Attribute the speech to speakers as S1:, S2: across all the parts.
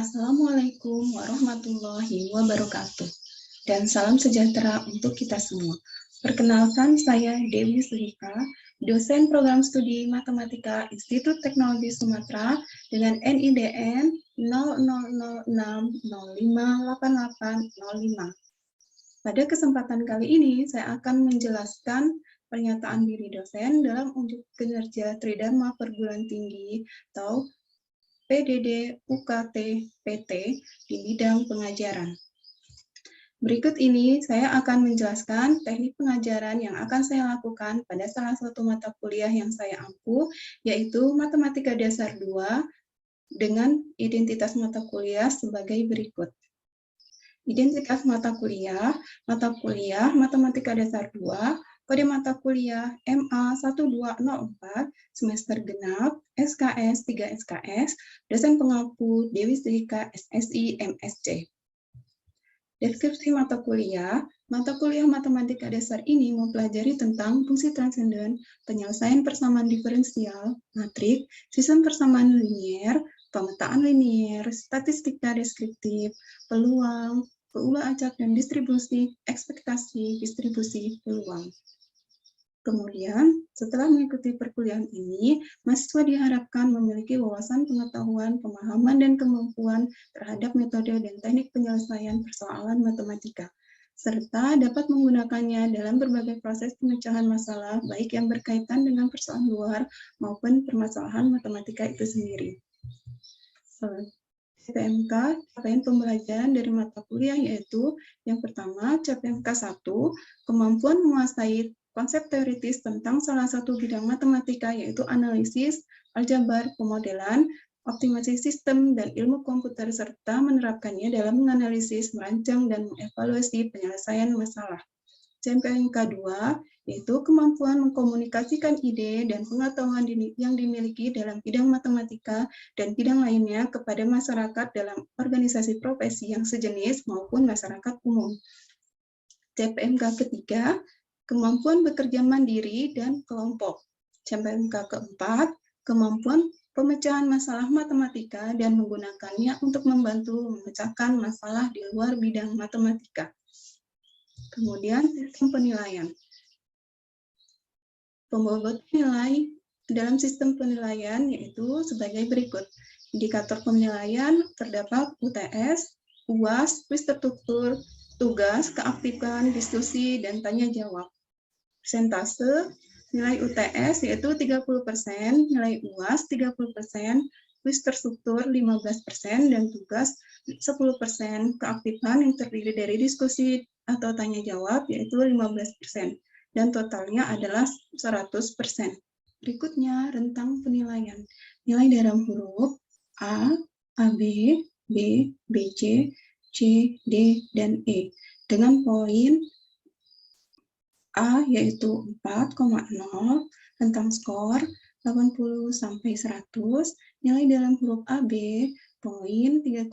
S1: Assalamualaikum warahmatullahi wabarakatuh, dan salam sejahtera untuk kita semua. Perkenalkan, saya Dewi Suhika, dosen program studi Matematika Institut Teknologi Sumatera dengan NIDN 0006058805. Pada kesempatan kali ini, saya akan menjelaskan pernyataan diri dosen dalam unjuk kinerja Tridharma Perguruan Tinggi atau PDD UKT PT di bidang pengajaran. Berikut ini saya akan menjelaskan teknik pengajaran yang akan saya lakukan pada salah satu mata kuliah yang saya ampu, yaitu Matematika Dasar 2 dengan identitas mata kuliah sebagai berikut. Identitas mata kuliah Matematika Dasar 2, kode mata kuliah MA 1204, semester genap, SKS 3 SKS, dosen pengampu Dewi Suhika SSI MSc. Deskripsi mata kuliah Matematika Dasar ini mempelajari tentang fungsi transenden, penyelesaian persamaan diferensial, matrik, sistem persamaan linier, pemetaan linier, statistika deskriptif, peluang, peulah acak dan distribusi, ekspektasi, distribusi, peluang. Kemudian, setelah mengikuti perkuliahan ini, mahasiswa diharapkan memiliki wawasan pengetahuan, pemahaman, dan kemampuan terhadap metode dan teknik penyelesaian persoalan matematika, serta dapat menggunakannya dalam berbagai proses pemecahan masalah, baik yang berkaitan dengan persoalan luar maupun permasalahan matematika itu sendiri. CPMK, capaian pembelajaran dari mata kuliah yaitu yang pertama, CPMK 1, kemampuan menguasai konsep teoritis tentang salah satu bidang matematika yaitu analisis, aljabar, pemodelan, optimasi sistem, dan ilmu komputer serta menerapkannya dalam menganalisis, merancang, dan mengevaluasi penyelesaian masalah. CPMK 2 yaitu kemampuan mengkomunikasikan ide dan pengetahuan yang dimiliki dalam bidang matematika dan bidang lainnya kepada masyarakat dalam organisasi profesi yang sejenis maupun masyarakat umum. CPMK ketiga, kemampuan bekerja mandiri dan kelompok. CPMK keempat, kemampuan pemecahan masalah matematika dan menggunakannya untuk membantu memecahkan masalah di luar bidang matematika. Kemudian sistem penilaian. Pembobot nilai dalam sistem penilaian yaitu sebagai berikut. Indikator penilaian terdapat UTS, UAS, kuis terstruktur, tugas, keaktifan, diskusi, dan tanya jawab. Persentase, nilai UTS yaitu 30%, nilai UAS 30%, kuis terstruktur 15%, dan tugas 10%. Keaktifan yang terdiri dari diskusi atau tanya jawab yaitu 15%. Dan totalnya adalah 100%. Berikutnya, rentang penilaian. Nilai dalam huruf A, AB, B, BC, C, D, dan E. Dengan poin A yaitu 4,0, rentang skor 80 sampai 100, nilai dalam huruf AB poin 3,5,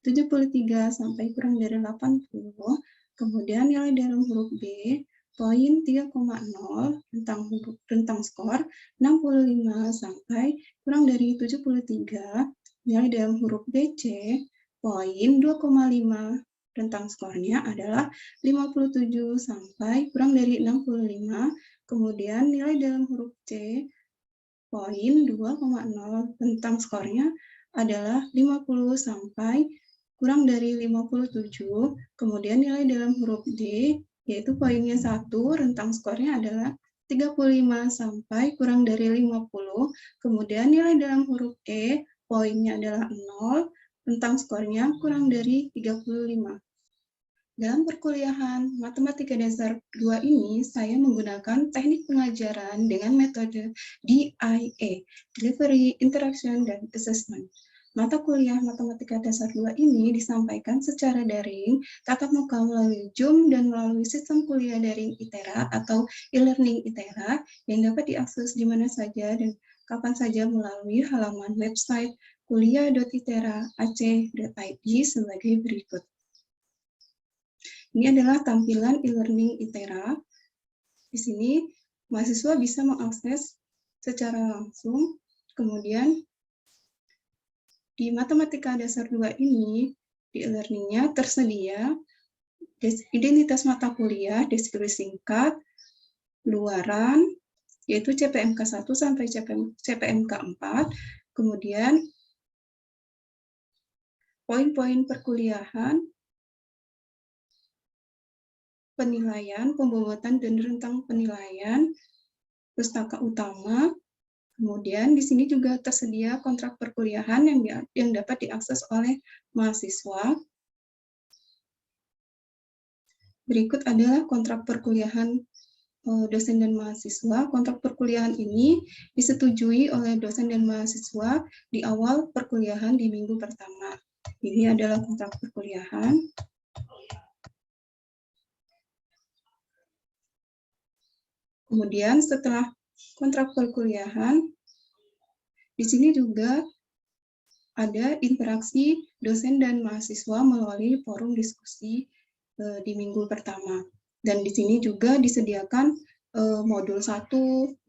S1: 73 sampai kurang dari 80, kemudian nilai dalam huruf B poin 3,0, rentang skor 65 sampai kurang dari 73, nilai dalam huruf BC poin 2,5, rentang skornya adalah 57 sampai kurang dari 65, kemudian nilai dalam huruf C poin 2,0, rentang skornya adalah 50 sampai kurang dari 57, kemudian nilai dalam huruf D yaitu poinnya 1, rentang skornya adalah 35 sampai kurang dari 50, kemudian nilai dalam huruf E, poinnya adalah 0, rentang skornya kurang dari 35. Dalam perkuliahan Matematika Dasar 2 ini, saya menggunakan teknik pengajaran dengan metode DIA, Delivery, Interaction, dan Assessment. Mata kuliah Matematika Dasar 2 ini disampaikan secara daring, tatap muka melalui Zoom, dan melalui sistem kuliah daring ITERA atau e-learning ITERA yang dapat diakses di mana saja dan kapan saja melalui halaman website kuliah.itera.ac.id sebagai berikut. Ini adalah tampilan e-learning ITERA. Di sini mahasiswa bisa mengakses secara langsung, kemudian di Matematika Dasar 2 ini, di e-learning-nya tersedia identitas mata kuliah, deskripsi singkat, luaran, yaitu CPMK 1 sampai CPMK 4, kemudian poin-poin perkuliahan, penilaian, pembobot,an dan rentang penilaian, pustaka utama, kemudian di sini juga tersedia kontrak perkuliahan yang dapat diakses oleh mahasiswa. Berikut adalah kontrak perkuliahan dosen dan mahasiswa. Kontrak perkuliahan ini disetujui oleh dosen dan mahasiswa di awal perkuliahan di minggu pertama. Ini adalah kontrak perkuliahan. Kemudian setelah kontrak perkuliahan, di sini juga ada interaksi dosen dan mahasiswa melalui forum diskusi di minggu pertama. Dan di sini juga disediakan modul 1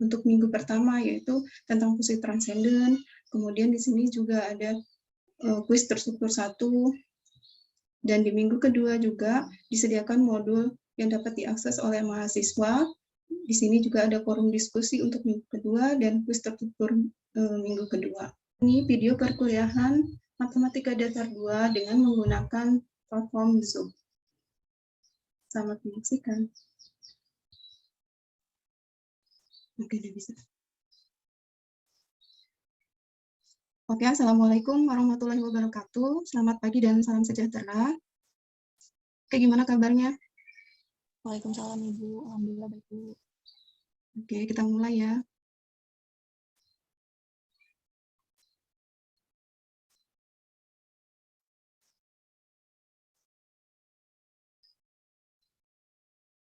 S1: untuk minggu pertama, yaitu tentang fungsi transenden. Kemudian di sini juga ada kuis terstruktur 1. Dan di minggu kedua juga disediakan modul yang dapat diakses oleh mahasiswa. Di sini juga ada forum diskusi untuk minggu kedua dan kuis terstruktur minggu kedua. Ini video perkuliahan Matematika Dasar 2 dengan menggunakan platform Zoom. Selamat menyaksikan. Oke, udah bisa. Oke, Assalamualaikum warahmatullahi wabarakatuh. Selamat pagi dan salam sejahtera. Oke, gimana kabarnya?
S2: Waalaikumsalam, Ibu. Alhamdulillah baik, Bu.
S1: Oke, kita mulai ya.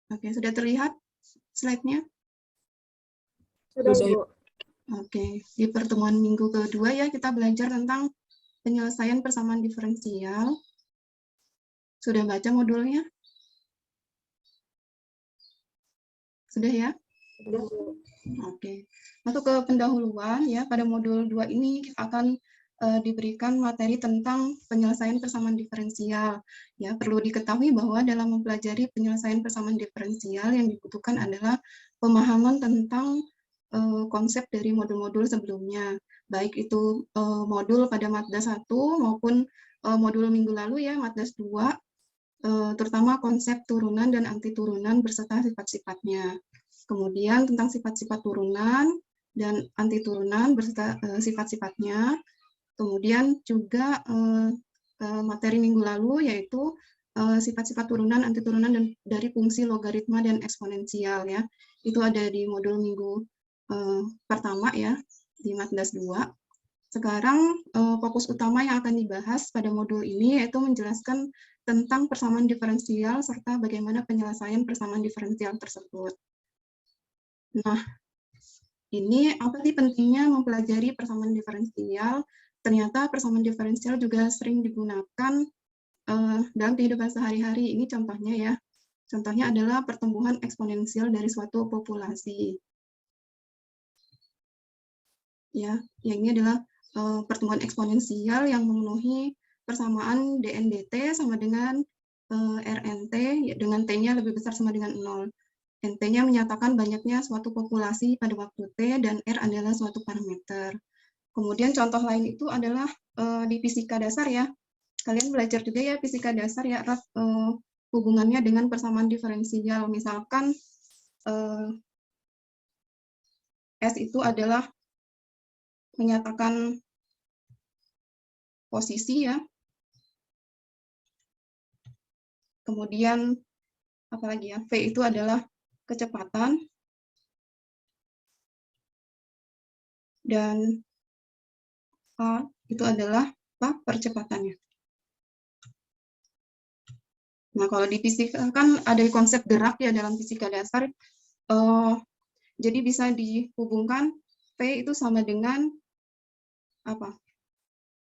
S1: Oke, sudah terlihat slide-nya?
S2: Sudah, Bu.
S1: Oke, di pertemuan minggu kedua ya kita belajar tentang penyelesaian persamaan diferensial. Sudah baca modulnya? Sudah ya?
S2: Sudah, Bu.
S1: Oke. Masuk ke pendahuluan ya, pada modul 2 ini kita akan diberikan materi tentang penyelesaian persamaan diferensial. Ya, perlu diketahui bahwa dalam mempelajari penyelesaian persamaan diferensial yang dibutuhkan adalah pemahaman tentang konsep dari modul-modul sebelumnya, baik itu modul pada Matdas 1 maupun modul minggu lalu ya, Matdas 2, terutama konsep turunan dan anti turunan beserta sifat-sifatnya. Kemudian tentang sifat-sifat turunan dan anti turunan beserta sifat-sifatnya. Kemudian juga materi minggu lalu yaitu sifat-sifat turunan, anti turunan dan dari fungsi logaritma dan eksponensial ya. Itu ada di modul minggu pertama ya di Matdas 2. Sekarang fokus utama yang akan dibahas pada modul ini yaitu menjelaskan tentang persamaan diferensial serta bagaimana penyelesaian persamaan diferensial tersebut. Nah, ini apa sih pentingnya mempelajari persamaan diferensial? Ternyata persamaan diferensial juga sering digunakan dalam kehidupan sehari-hari. Ini contohnya ya. Contohnya adalah pertumbuhan eksponensial dari suatu populasi. Ya, yang ini adalah pertumbuhan eksponensial yang memenuhi persamaan dN/dt sama dengan RNT, ya, dengan T-nya lebih besar sama dengan 0. NT-nya menyatakan banyaknya suatu populasi pada waktu T, dan R adalah suatu parameter. Kemudian contoh lain itu adalah di fisika dasar ya. Kalian belajar juga ya fisika dasar ya, erat hubungannya dengan persamaan diferensial. Misalkan S itu adalah menyatakan posisi ya. Kemudian apalagi ya, V itu adalah kecepatan. Dan A itu adalah percepatannya. Nah, kalau di fisika kan ada konsep gerak ya dalam fisika dasar. Jadi bisa dihubungkan V itu sama dengan apa?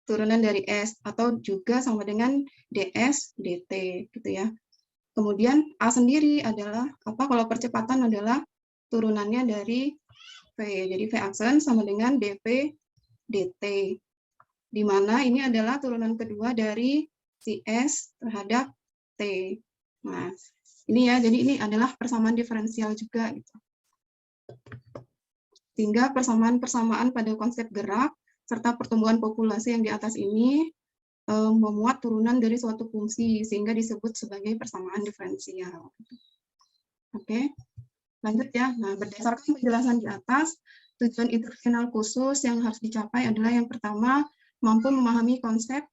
S1: Turunan dari S, atau juga sama dengan ds dt gitu ya. Kemudian A sendiri adalah apa? Kalau percepatan adalah turunannya dari V. Jadi V aksen sama dengan dv dt. di mana ini adalah turunan kedua dari si S terhadap T. Nah, ini ya, jadi ini adalah persamaan diferensial juga gitu. Sehingga persamaan-persamaan pada konsep gerak serta pertumbuhan populasi yang di atas ini memuat turunan dari suatu fungsi sehingga disebut sebagai persamaan diferensial. Oke, lanjut ya. Nah, berdasarkan penjelasan di atas, tujuan instruksiונal khusus yang harus dicapai adalah yang pertama, mampu memahami konsep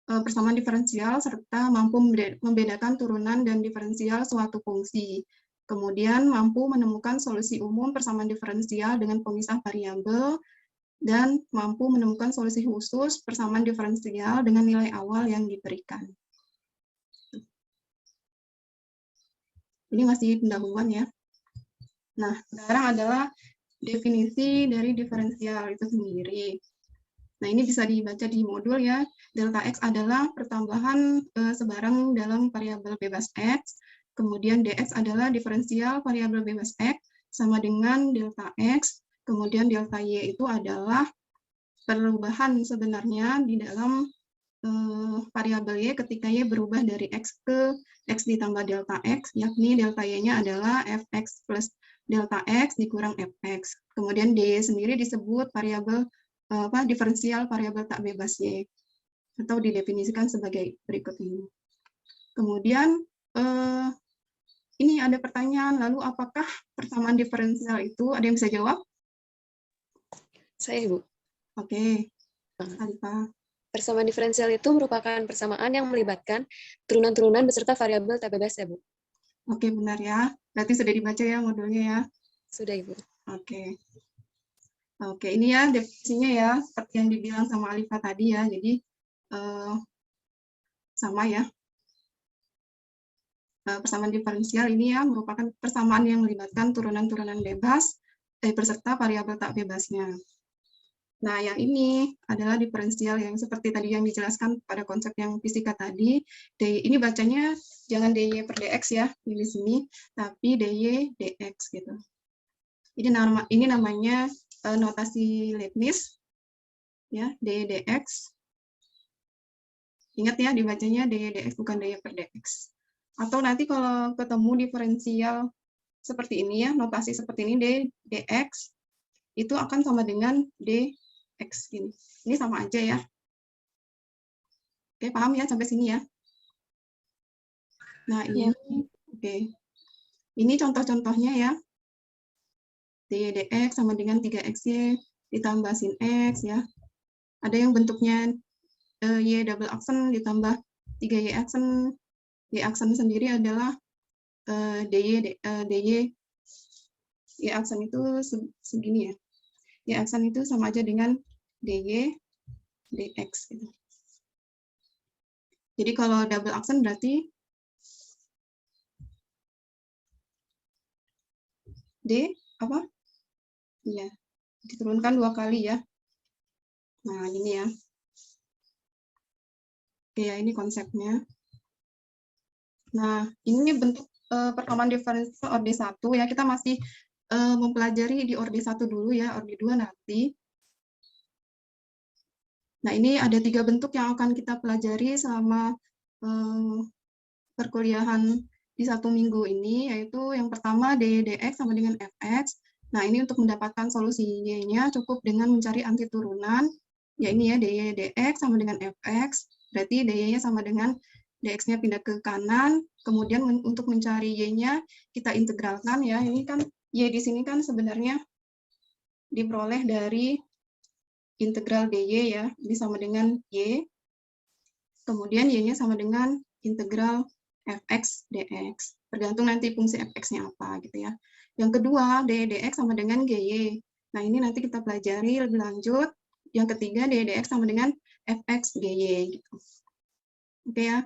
S1: persamaan diferensial serta mampu membedakan turunan dan diferensial suatu fungsi. Kemudian mampu menemukan solusi umum persamaan diferensial dengan pemisah variabel dan mampu menemukan solusi khusus persamaan diferensial dengan nilai awal yang diberikan. Ini masih pendahuluan ya. Nah, sekarang adalah definisi dari diferensial itu sendiri. Nah, ini bisa dibaca di modul ya. Delta X adalah pertambahan sebarang dalam variabel bebas X. Kemudian dx adalah diferensial variabel bebas X sama dengan delta X. Kemudian delta Y itu adalah perubahan sebenarnya di dalam variabel Y ketika Y berubah dari X ke X ditambah delta X, yakni delta Y-nya adalah Fx plus delta X dikurang Fx. Kemudian dy sendiri disebut variabel diferensial variabel tak bebas Y, atau didefinisikan sebagai berikut ini. Kemudian ini ada pertanyaan, lalu apakah persamaan diferensial itu, ada yang bisa jawab?
S3: Saya, Ibu.
S1: Oke, Alifah.
S3: Persamaan diferensial itu merupakan persamaan yang melibatkan turunan-turunan beserta variabel tak bebas, ya, Bu.
S1: Oke, benar ya. Berarti sudah dibaca ya modulnya ya?
S3: Sudah, Ibu.
S1: Oke. Oke, ini ya definisinya ya, seperti yang dibilang sama Alifah tadi ya, jadi sama ya. Persamaan diferensial ini ya merupakan persamaan yang melibatkan turunan-turunan bebas beserta variabel tak bebasnya. Nah, yang ini adalah diferensial yang seperti tadi yang dijelaskan pada konsep yang fisika tadi. Ini bacanya jangan dy per dx ya di sini, tapi dy dx gitu. Ini namanya notasi Leibniz ya, dy dx. Ingat ya dibacanya dy dx bukan dy per dx. Atau nanti kalau ketemu diferensial seperti ini ya, notasi seperti ini dx itu akan sama dengan dx gini. Ini sama aja ya. Oke, paham ya sampai sini ya? Nah, ini oke. Ini contoh-contohnya ya. Dy dx sama dengan 3xy ditambah sin x ya. Ada yang bentuknya y double aksen ditambah 3y aksen. Y aksen sendiri adalah dy y aksen itu segini ya. Y aksen itu sama aja dengan dy dx gitu. Jadi kalau double aksen berarti d apa? Iya, diturunkan 2 kali ya. Nah, ini ya. Oke, ya ini konsepnya. Nah, ini bentuk persamaan diferensial orde 1 ya. Kita masih mempelajari di orde 1 dulu ya, orde 2 nanti. Nah, ini ada 3 bentuk yang akan kita pelajari selama perkuliahan di 1 minggu ini, yaitu yang pertama dy dx sama dengan fx. Nah, ini untuk mendapatkan solusi y-nya cukup dengan mencari anti turunan. Ya ini ya, dy dx sama dengan fx, berarti dy-nya sama dengan dx-nya pindah ke kanan, kemudian untuk mencari y-nya kita integralkan ya. Ini kan y di sini kan sebenarnya diperoleh dari integral dy ya, ini sama dengan y. Kemudian y-nya sama dengan integral fx dx. Tergantung nanti fungsi fx-nya apa gitu ya. Yang kedua, dy dx sama dengan gy. Nah, ini nanti kita pelajari lebih lanjut. Yang ketiga, dy dx sama dengan fx gy gitu. Oke ya.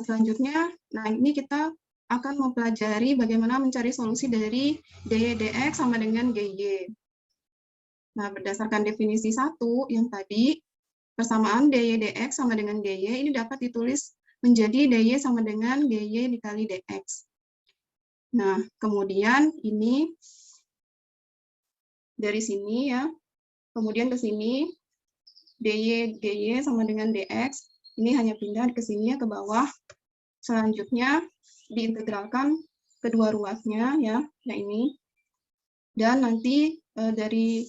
S1: Selanjutnya, nah ini kita akan mempelajari bagaimana mencari solusi dari dy dx sama dengan gy. Nah, berdasarkan definisi 1 yang tadi, persamaan dy dx sama dengan gy ini dapat ditulis menjadi dy sama dengan gy dikali dx. Nah, kemudian ini dari sini ya, kemudian ke sini, dy sama dengan dx. Ini hanya pindah ke sini ke bawah. Selanjutnya diintegralkan kedua ruasnya ya, yang ini. Dan nanti dari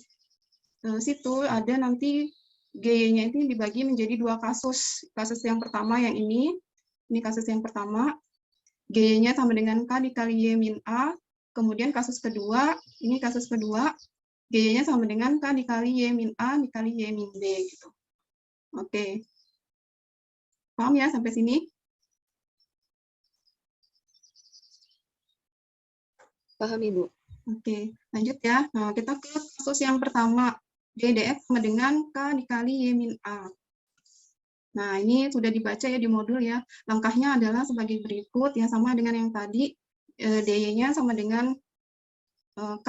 S1: situ ada nanti GY-nya itu dibagi menjadi dua kasus. Kasus yang pertama yang ini kasus yang pertama, GY-nya sama dengan K dikali Y min A. Kemudian kasus kedua, ini kasus kedua, GY-nya sama dengan K dikali Y min A dikali Y min B. Gitu. Oke. Paham ya sampai sini?
S3: Paham, Ibu.
S1: Oke, lanjut ya. Nah, kita ke kasus yang pertama. DDF sama dengan K dikali Y min A. Nah, ini sudah dibaca ya di modul ya. Langkahnya adalah sebagai berikut, ya sama dengan yang tadi. dy-nya sama dengan K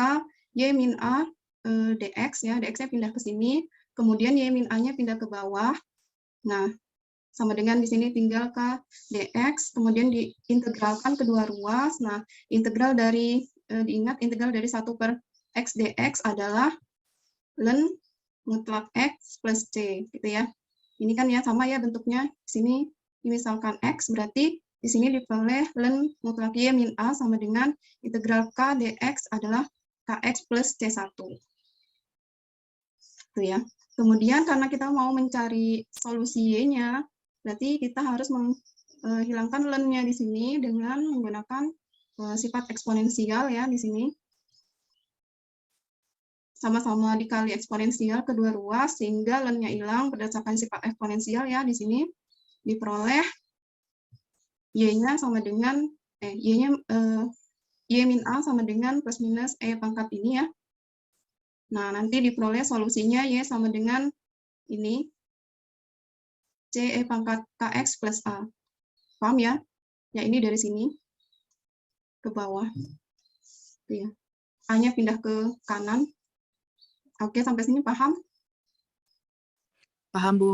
S1: Y min A dx, ya. dx-nya pindah ke sini. Kemudian Y min A-nya pindah ke bawah. Nah, sama dengan di sini tinggal K dx, kemudian diintegralkan kedua ruas. Nah, integral dari, diingat integral dari 1 per x dx adalah ln mutlak x plus c, gitu ya. Ini kan ya sama ya bentuknya. Di sini misalkan x, berarti di sini diperoleh ln mutlak y min a sama dengan integral k dx adalah kx plus c1. Itu ya. Kemudian karena kita mau mencari solusi y-nya, berarti kita harus menghilangkan ln-nya di sini dengan menggunakan sifat eksponensial ya di sini. Sama-sama dikali eksponensial kedua ruas sehingga ln-nya hilang berdasarkan sifat eksponensial ya di sini diperoleh y-nya sama dengan y-nya y min a sama dengan plus minus e pangkat ini ya. Nah, nanti diperoleh solusinya y sama dengan ini c e pangkat kx plus a. Paham ya? Ya ini dari sini ke bawah. Itu ya. A-nya pindah ke kanan. Oke, sampai sini paham?
S2: Paham, Bu.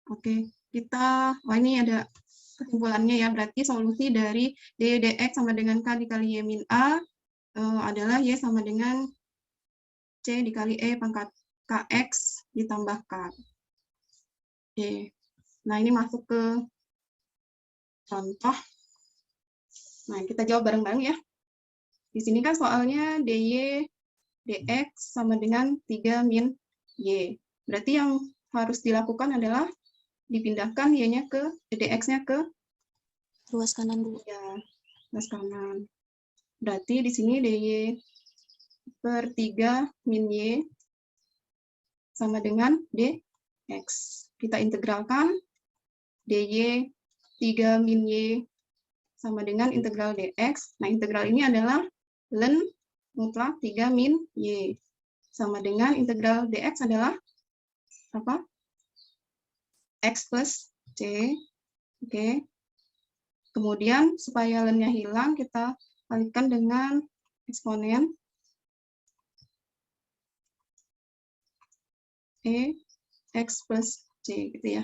S1: Oke, kita, ini ada kesimpulannya ya, berarti solusi dari dy dx sama dengan k dikali y min a adalah y sama dengan c dikali e pangkat kx ditambah k. Oke, nah ini masuk ke contoh. Nah, kita jawab bareng-bareng ya. Di sini kan soalnya dy dx sama dengan 3 min y. Berarti yang harus dilakukan adalah dipindahkan y-nya ke dx-nya ke
S2: Ruas kanan, Bu.
S1: ya, ruas kanan. Berarti di sini dy per 3 min y sama dengan dx. Kita integralkan dy 3 min y sama dengan integral dx. Nah, integral ini adalah ln mutlak 3 min y sama dengan integral dx adalah apa? X plus c. Oke. Kemudian supaya ln-nya hilang kita kalikan dengan eksponen e x plus c gitu ya.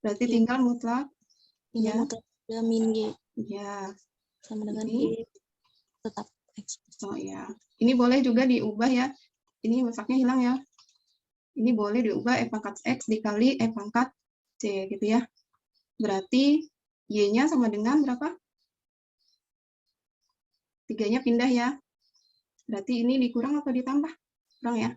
S1: Berarti
S2: Ya.
S1: tinggal mutlak
S2: Ini
S1: ya.
S2: mutlak 3 min y
S1: Ya.
S2: sama dengan
S1: Ini.
S2: y tetap x.
S1: Oh ya. Ini boleh juga diubah ya. Ini mutlaknya hilang ya. Ini boleh diubah e pangkat x dikali e pangkat c gitu ya. Berarti y-nya sama dengan berapa? 3-nya pindah ya. Berarti ini dikurang atau ditambah? Kurang ya.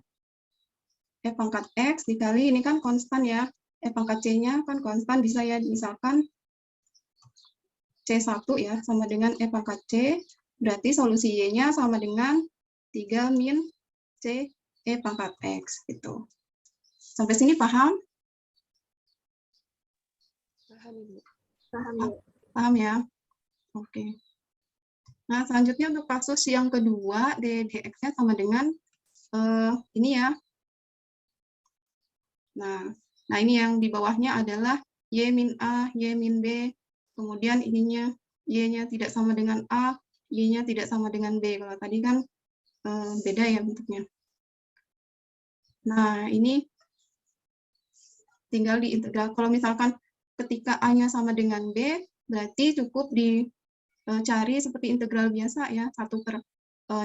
S1: E pangkat x dikali, ini kan konstan ya. E pangkat c-nya kan konstan, bisa ya. Misalkan C1 ya, sama dengan E pangkat C. Berarti solusi Y-nya sama dengan 3 min C E pangkat X. Gitu. Sampai sini paham?
S3: Paham, Ibu.
S1: Paham ya? Oke. Nah, selanjutnya untuk kasus yang kedua, dx-nya sama dengan ini ya. Nah, ini yang di bawahnya adalah Y min A, Y min B, kemudian ininya Y-nya tidak sama dengan A, Y-nya tidak sama dengan B. Kalau tadi kan beda ya bentuknya. Nah, ini tinggal diintegral. Kalau misalkan ketika A-nya sama dengan B, berarti cukup dicari seperti integral biasa ya, 1 per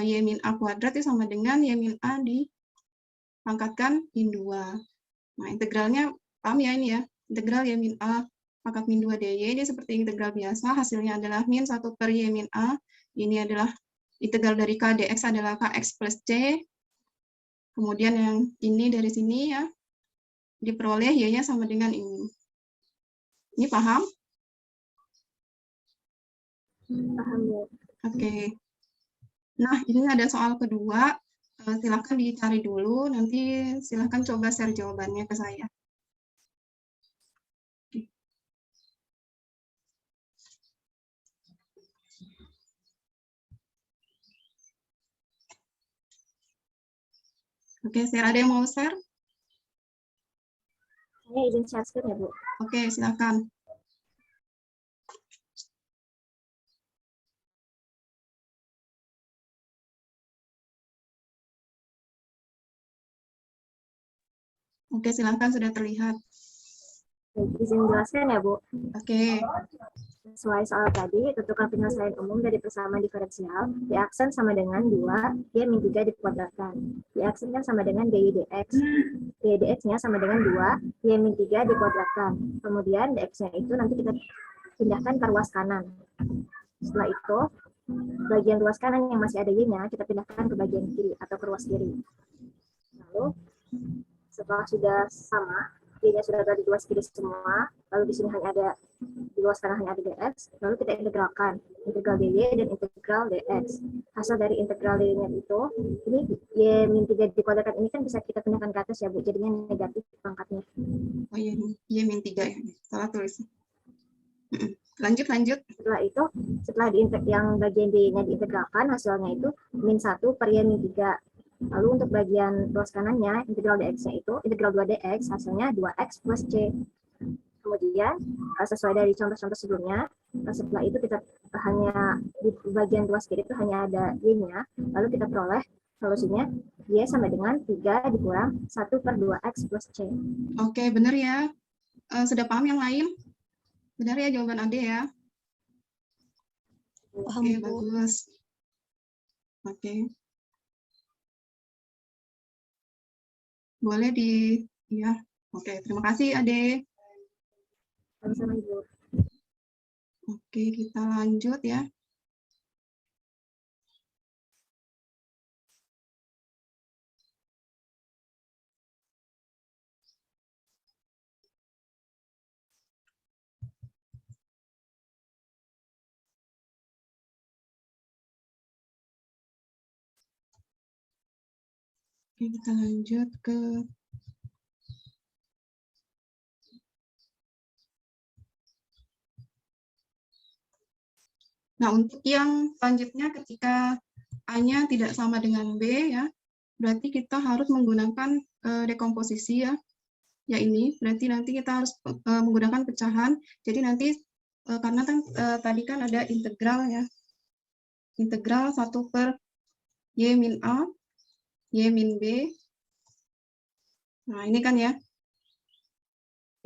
S1: Y min A kuadrat itu sama dengan Y min A dipangkatkan min 2. Nah, integralnya paham ya ini ya, integral Y min A pangkat min 2 dy, ini seperti integral biasa, hasilnya adalah min 1 per Y min A, ini adalah integral dari K dx adalah Kx plus C, kemudian yang ini dari sini ya, diperoleh Y-nya sama dengan ini. Ini paham?
S4: Paham Bu.
S1: Oke. Nah, ini ada soal kedua, silakan dicari dulu, nanti silakan coba share jawabannya ke saya. Oke, share. Ada yang mau share?
S4: Saya izin share screen ya Bu.
S1: Oke, silakan. Oke, silakan, sudah terlihat.
S4: Baik, izin jelaskan ya Bu.
S1: Oke,
S4: Sesuai soal tadi, tentukan penyelesaian umum dari persamaan diferensial, Y aksen sama dengan 2, Y min 3 dikuadratkan. Y aksen kan sama dengan dy dx. Dy dx-nya sama dengan 2, Y min 3 dikuadratkan. Kemudian dx-nya itu nanti kita pindahkan ke ruas kanan. Setelah itu, bagian ruas kanan yang masih ada Y-nya, kita pindahkan ke bagian kiri atau ke ruas kiri. Lalu, setelah sudah sama, Y-nya sudah ada di ruas kiri semua, lalu di sini hanya ada di luar kanan hanya ada dx, lalu kita integralkan integral dy dan integral dx. Hasil dari integral dy-nya itu, ini y min 3 dikuadratkan ini kan bisa kita pindahkan ke atas ya Bu, jadinya negatif pangkatnya.
S1: oh iya, Y min 3 ya, salah tulis. Lanjut.
S4: Setelah itu, setelah yang bagian dy-nya diintegralkan, hasilnya itu min 1 per y min 3. Lalu untuk bagian ruas kanannya, integral dx-nya itu, integral 2 dx, hasilnya 2x plus c. Kemudian sesuai dari contoh-contoh sebelumnya, setelah itu kita hanya di bagian ruas kiri itu hanya ada y-nya, lalu kita peroleh solusinya y sama dengan 3 dikurang 1 per 2x plus c.
S1: Oke, benar ya. Sudah paham yang lain? Benar ya jawaban Ade ya?
S2: Paham,
S1: Oke,
S2: Bu.
S1: bagus. Oke. Boleh ya. Oke, terima kasih Ade.
S4: Sama-sama Ibu.
S1: Oke, kita lanjut ya. Oke, kita lanjut ke Nah, untuk yang selanjutnya ketika A-nya tidak sama dengan B ya, berarti kita harus menggunakan dekomposisi ya. Ya ini, berarti nanti kita harus menggunakan pecahan. Jadi nanti karena kan tadi kan ada integral ya. Integral 1 per Y min A, Y min B. Nah, ini kan ya.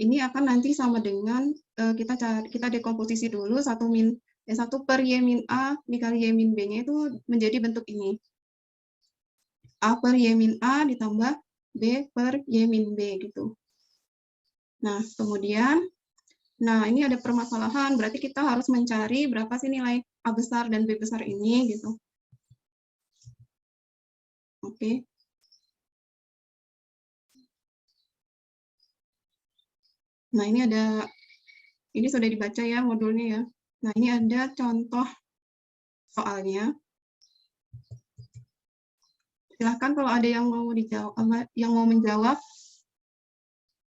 S1: Ini akan nanti sama dengan kita dekomposisi dulu 1 per Y min A dikali Y min B-nya itu menjadi bentuk ini. A per Y min A ditambah B per Y min B gitu. Nah, kemudian, ini ada permasalahan, berarti kita harus mencari berapa sih nilai A besar dan B besar ini gitu. Oke. Nah, ini sudah dibaca ya modulnya ya. Nah, ini ada contoh soalnya. Silahkan kalau ada yang mau menjawab,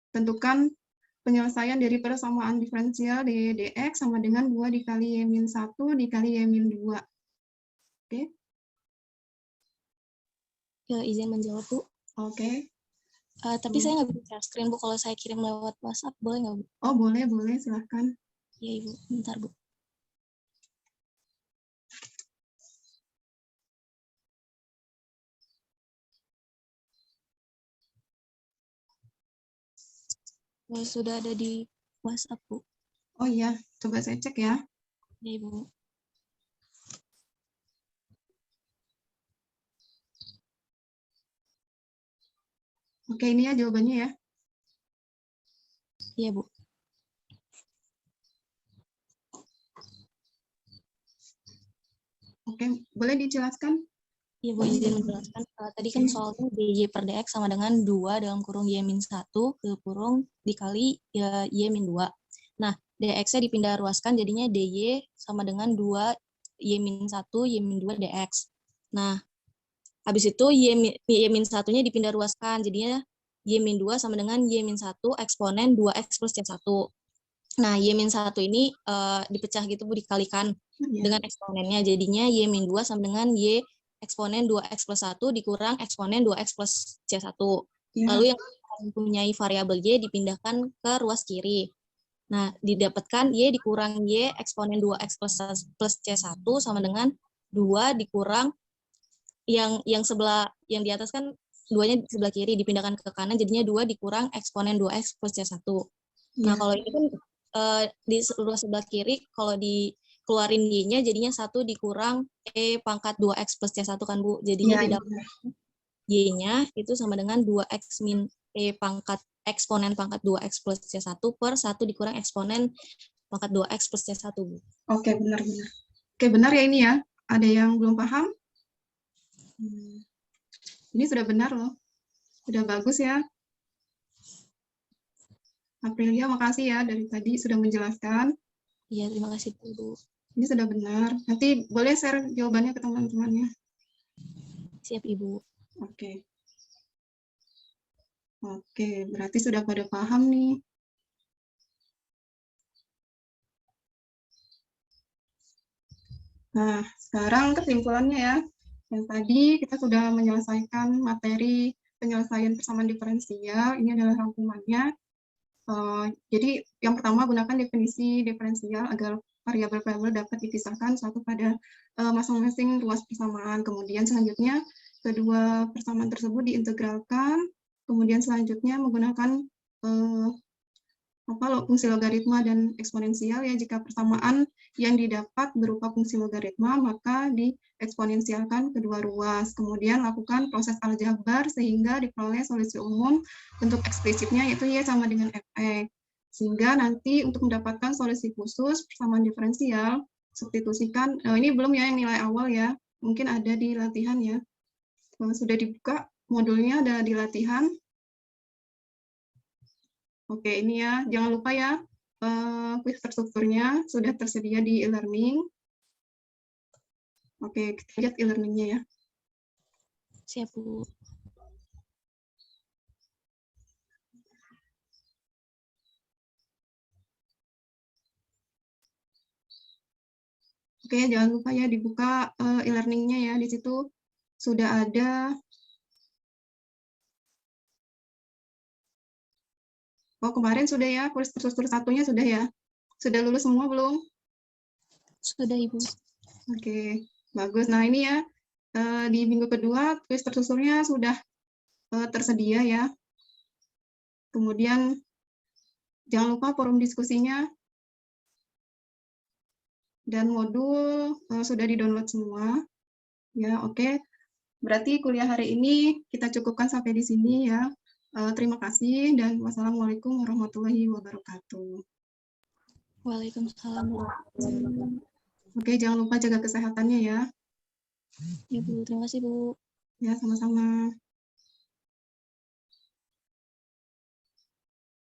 S1: tentukan penyelesaian dari persamaan diferensial dx sama dengan 2 dikali y min 1 dikali y min 2. Oke.
S2: Ya, izin menjawab, Bu.
S1: Oke.
S2: Tapi saya nggak bisa share screen, Bu. Kalau saya kirim lewat WhatsApp, boleh nggak, Bu?
S1: Oh, boleh, silahkan.
S2: Iya, Ibu. Bentar, Bu. Oh, sudah ada di WhatsApp, Bu.
S1: Oh iya, coba saya cek ya.
S2: Iya, Ibu.
S1: Oke, ini ya jawabannya ya.
S2: Iya, Bu.
S1: Oke, boleh dijelaskan?
S2: Iya, Bu, izin menjelaskan. Tadi kan soalnya DJ per DX sama dengan 2 dalam kurung Y-1 ke kurung dikali ya, Y-2. Nah, DX-nya dipindah ruaskan jadinya DY sama dengan 2 Y-1, Y-2 DX. Nah, habis itu Y-1-nya dipindah ruaskan jadinya Y-2 sama dengan Y-1 eksponen 2X plus C1. Nah, Y-1 ini dipecah gitu, Bu, dikalikan dengan eksponennya. Jadinya Y-2 sama dengan Y eksponen 2X plus 1 dikurang eksponen 2X plus C1. Lalu yang mempunyai variabel Y dipindahkan ke ruas kiri. Nah, didapatkan Y dikurang Y eksponen 2X plus C1 sama dengan 2 dikurang yang sebelah, yang di atas kan 2-nya sebelah kiri, dipindahkan ke kanan, jadinya 2 dikurang eksponen 2X plus C1. Nah, kalau ini kan di sebelah kiri, kalau dikeluarin Y-nya jadinya 1 dikurang E pangkat 2X plus C1 kan, Bu. Jadinya didapat Y-nya itu sama dengan 2X min E pangkat eksponen pangkat 2X plus C1 per 1 dikurang eksponen pangkat 2X plus C1, Bu.
S1: Oke, benar. Oke, benar ya ini ya. Ada yang belum paham? Ini sudah benar loh. Sudah bagus ya. Aprilia, makasih ya dari tadi sudah menjelaskan.
S2: Iya, terima kasih, Bu.
S1: Ini sudah benar. Nanti boleh share jawabannya ke teman-temannya.
S2: Siap, Ibu.
S1: Oke. Oke, berarti sudah pada paham nih. Nah, sekarang kesimpulannya ya. Yang tadi kita sudah menyelesaikan materi penyelesaian persamaan diferensial. Ini adalah rangkumannya. Jadi yang pertama gunakan definisi diferensial agar variabel-variabel dapat dipisahkan satu pada masing-masing ruas persamaan. Kemudian selanjutnya kedua persamaan tersebut diintegralkan. Kemudian selanjutnya menggunakan fungsi logaritma dan eksponensial ya. Jika persamaan yang didapat berupa fungsi logaritma maka dieksponensialkan kedua ruas. Kemudian lakukan proses aljabar sehingga diperoleh solusi umum. Untuk eksplisitnya yaitu Y sama dengan Fx. Sehingga nanti untuk mendapatkan solusi khusus persamaan diferensial substitusikan, ini belum ya yang nilai awal ya, mungkin ada di latihan ya. Sudah dibuka modulnya, ada di latihan. Oke, ini ya, jangan lupa ya, quiz terstrukturnya sudah tersedia di e-learning. Oke, kita lihat e-learningnya ya.
S2: Siap, Bu.
S1: Oke, jangan lupa ya dibuka e-learningnya ya, di situ sudah ada. Oh, kemarin sudah ya, kuis terstruktur satunya sudah ya? Sudah lulus semua belum?
S2: Sudah, Ibu.
S1: Oke, bagus. Nah, ini ya, di minggu kedua, kuis terstrukturnya sudah tersedia ya. Kemudian, jangan lupa forum diskusinya. Dan modul sudah di-download semua. Ya, oke. Berarti kuliah hari ini kita cukupkan sampai di sini ya. Terima kasih dan wassalamualaikum warahmatullahi wabarakatuh.
S2: Waalaikumsalam.
S1: Oke, jangan lupa jaga kesehatannya ya.
S2: Ya, Bu. Terima kasih, Bu.
S1: Ya, sama-sama.